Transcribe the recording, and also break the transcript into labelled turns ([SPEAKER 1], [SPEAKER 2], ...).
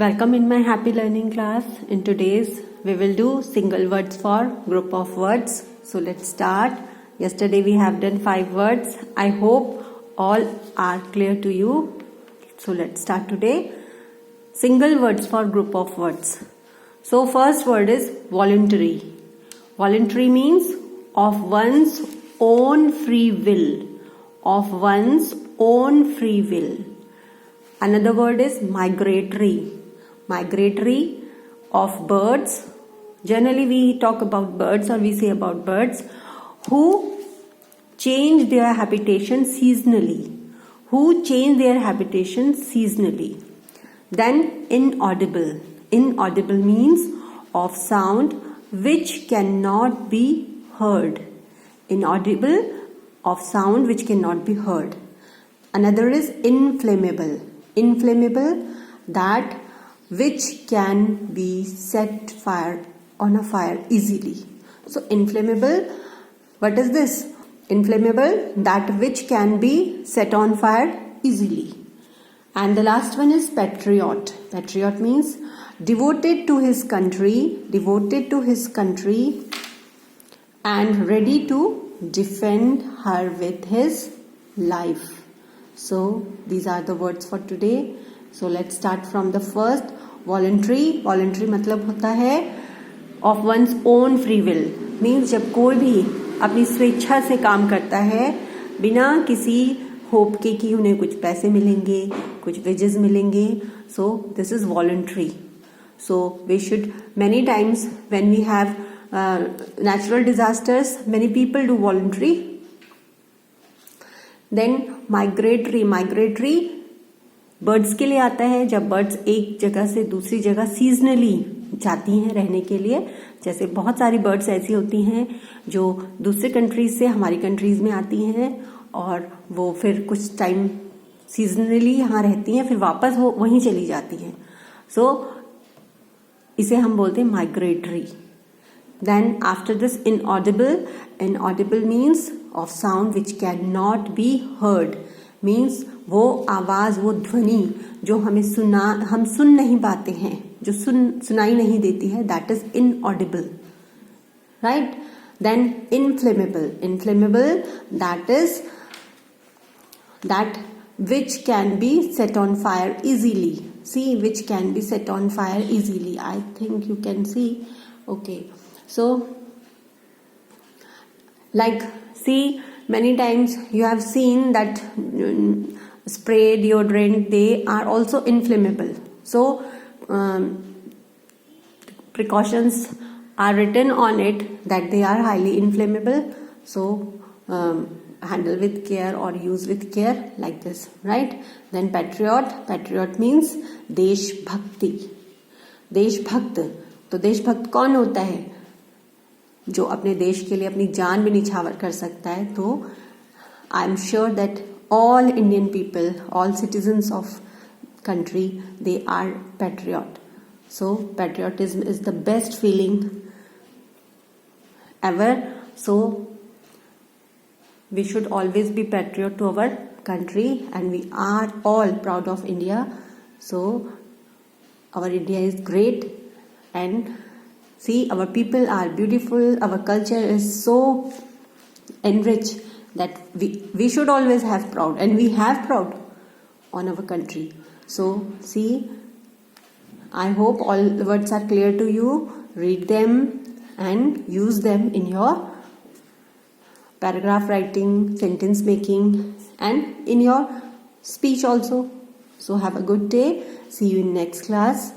[SPEAKER 1] Welcome in my happy learning class. In today's we will do single words for group of words. So let's start. Yesterday we have done 5 words. I hope all are clear to you. So let's start today. Single words for group of words. So first word is voluntary. Voluntary means of one's own free will. Of one's own free will. Another word is migratory. Migratory of birds. Generally we talk about birds or we say about birds who change their habitation seasonally. Who change their habitation seasonally. Then inaudible. Inaudible means of sound which cannot be heard. Inaudible of sound which cannot be heard. Another is inflammable. Inflammable, that which can be set fire on a fire easily. So inflammable, what is this? Inflammable, that which can be set on fire easily. And the last one is patriot. Patriot means devoted to his country, and ready to defend her with his life. So these are the words for today. So let's start from the first. Voluntary. Voluntary मतलब होता है of one's own free will. Means जब कोई भी अपनी स्वेच्छा से काम करता है बिना किसी होप के कि उन्हें कुछ पैसे मिलेंगे, कुछ वेजेस मिलेंगे. So this is voluntary. So we should, many times when we have natural disasters, many people do voluntary. Then migratory birds के लिए आता है जब बर्ड्स एक जगह से दूसरी जगह सीजनली जाती हैं रहने के लिए. जैसे बहुत सारी बर्ड्स ऐसी होती हैं जो दूसरे कंट्रीज से हमारी कंट्रीज में आती हैं और वो फिर कुछ टाइम सीजनली यहाँ रहती हैं, फिर वापस वो वहीं चली जाती हैं. सो इसे हम बोलते हैं migratory. Then after this inaudible. Inaudible means of sound which can not be heard. Means वो आवाज, वो ध्वनि जो हम सुन नहीं पाते हैं, जो सुनाई नहीं देती है, that is inaudible. Right. Then inflammable. Inflammable, that is that which can be set on fire easily. See, which can be set on fire easily. I think you can see. Okay. So, like, see, many times you have seen that spray, deodorant, they are also inflammable. So, precautions are written on it that they are highly inflammable. So, handle with care or use with care, like this, right? Then patriot. Patriot means देशभक्ति. देशभक्त. तो देशभक्त कौन होता है? जो अपने देश के लिए अपनी जान भी निछावर कर सकता है. तो I am sure that all Indian people, all citizens of country, they are patriot. So patriotism is the best feeling ever. So we should always be patriot to our country, and we are all proud of India. So our India is great, and see, our people are beautiful. Our culture is so enriched that we should always have proud, and we have proud on our country. So see, I hope all the words are clear to you. Read them and use them in your paragraph writing, sentence making, and in your speech also. So have a good day. See you in next class.